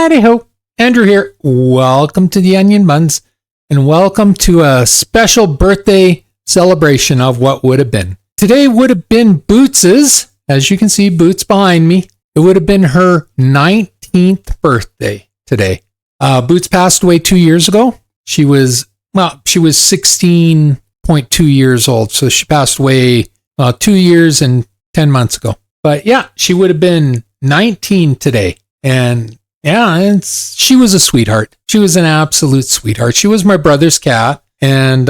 Howdy-ho, Andrew here. Welcome to the Onion Buns, and welcome to a special birthday celebration of what would have been. Today would have been Boots's, as you can see, Boots behind me. It would have been her 19th birthday today. Boots passed away 2 years ago. She was 16.2 years old, so she passed away 2 years and 10 months ago. But yeah, she would have been 19 today. And yeah, she was a sweetheart. She was an absolute sweetheart. She was my brother's cat, and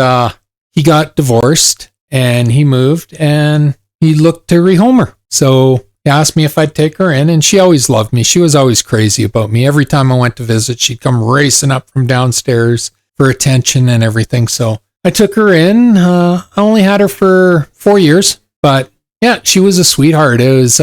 he got divorced, and he moved, and he looked to rehome her. So he asked me if I'd take her in, and she always loved me. She was always crazy about me. Every time I went to visit, she'd come racing up from downstairs for attention and everything. So I took her in. I only had her for 4 years, but yeah, she was a sweetheart. It was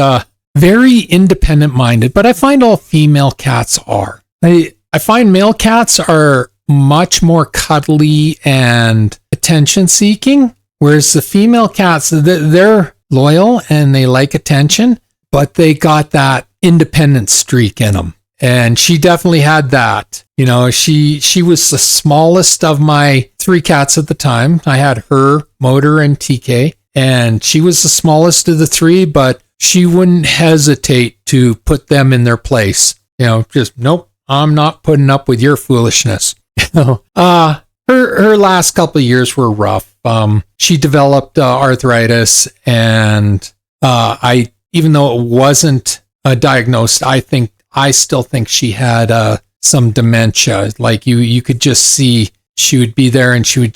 very independent-minded, but I find all female cats are. I find male cats are much more cuddly and attention-seeking, whereas the female cats, they're loyal and they like attention, but they got that independent streak in them. And she definitely had that. You know, she was the smallest of my 3 cats at the time. I had her, Motor, and TK, and she was the smallest of the 3, but she wouldn't hesitate to put them in their place. You know, just, nope, I'm not putting up with your foolishness. Her last couple of years were rough. She developed arthritis, and even though it wasn't diagnosed, I still think she had some dementia. Like you could just see she would be there, and she would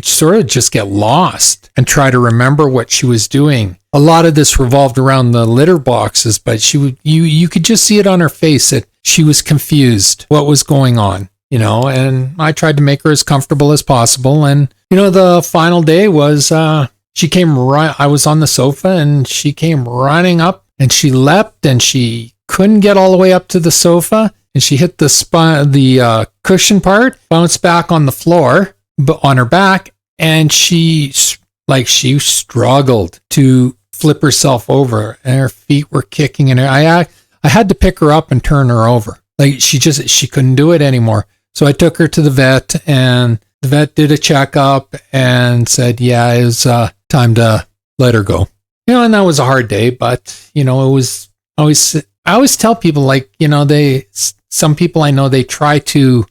sort of just get lost and try to remember what she was doing. A lot of this revolved around the litter boxes, but you could just see it on her face that she was confused what was going on, you know, and I tried to make her as comfortable as possible. And, you know, the final day was, she came right, I was on the sofa, and she came running up, and she leapt, and she couldn't get all the way up to the sofa, and she hit the cushion part, bounced back on the floor, but on her back, and she struggled to flip herself over, and her feet were kicking, and I had to pick her up and turn her over. Like she couldn't do it anymore. So I took her to the vet, and the vet did a checkup and said, yeah, it was time to let her go. You know, and that was a hard day, but you know, I always tell people, like, you know, some people I know, they try to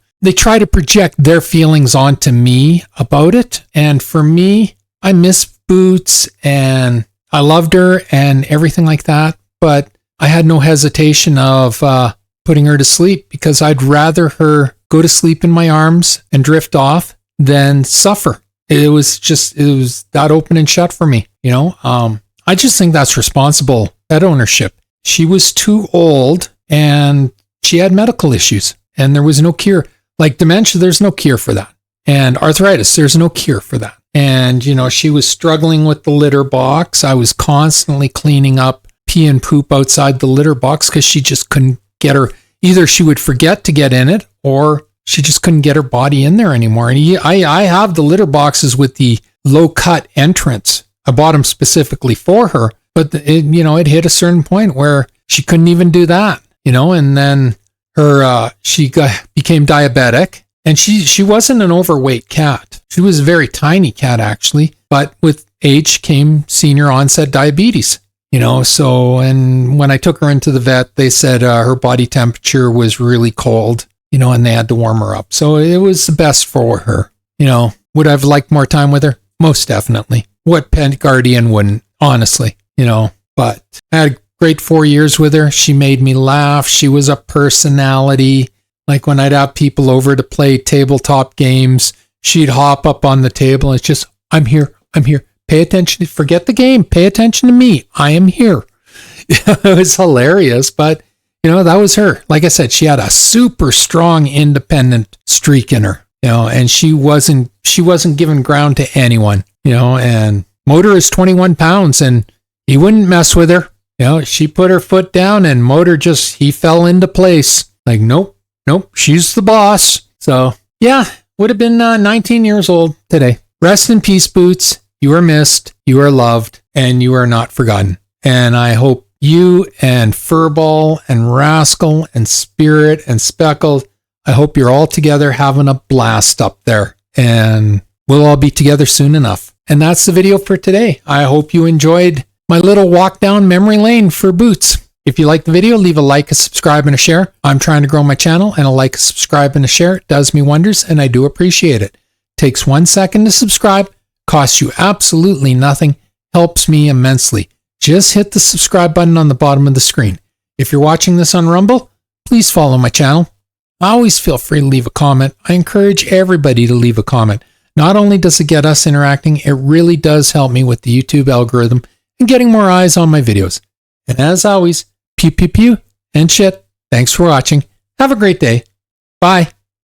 project their feelings onto me about it. And for me, I miss Boots, and I loved her and everything like that, but I had no hesitation of putting her to sleep, because I'd rather her go to sleep in my arms and drift off than suffer. It was that open and shut for me, you know. I just think that's responsible pet ownership. She was too old, and she had medical issues, and there was no cure. Like dementia, there's no cure for that. And arthritis, there's no cure for that. And, you know, she was struggling with the litter box. I was constantly cleaning up pee and poop outside the litter box, because she just couldn't get her, either she would forget to get in it, or she just couldn't get her body in there anymore. And I have the litter boxes with the low cut entrance. I bought them specifically for her, but it hit a certain point where she couldn't even do that, you know, and then she became diabetic. And she wasn't an overweight cat. She was a very tiny cat, actually. But with age came senior onset diabetes, you know. So, and when I took her into the vet, they said her body temperature was really cold, you know, and they had to warm her up. So it was the best for her, you know. Would I have liked more time with her? Most definitely. What pet guardian wouldn't, honestly, you know. But I had a great 4 years with her. She made me laugh. She was a personality. Like when I'd have people over to play tabletop games, she'd hop up on the table and it's just, I'm here. Pay attention. Forget the game. Pay attention to me. I am here. It was hilarious, but you know, that was her. Like I said, she had a super strong, independent streak in her, you know, and she wasn't giving ground to anyone, you know. And Motor is 21 pounds, and he wouldn't mess with her. You know, she put her foot down, and Motor he fell into place. Like, nope, she's the boss. So yeah, would have been 19 years old today. Rest in peace, Boots. You are missed, you are loved, and you are not forgotten. And I hope You and Furball and Rascal and Spirit and Speckled, I hope you're all together having a blast up there. And we'll all be together soon enough. And that's the video for today. I hope you enjoyed my little walk down memory lane for Boots. If you like the video, leave a like, a subscribe, and a share. I'm trying to grow my channel, and a like, a subscribe, and a share does me wonders, and I do appreciate it. Takes 1 second to subscribe, costs you absolutely nothing, helps me immensely. Just hit the subscribe button on the bottom of the screen. If you're watching this on Rumble, please follow my channel. Always feel free to leave a comment. I encourage everybody to leave a comment. Not only does it get us interacting, it really does help me with the YouTube algorithm and getting more eyes on my videos. And as always, pew pew pew and shit. Thanks for watching. Have a great day. Bye.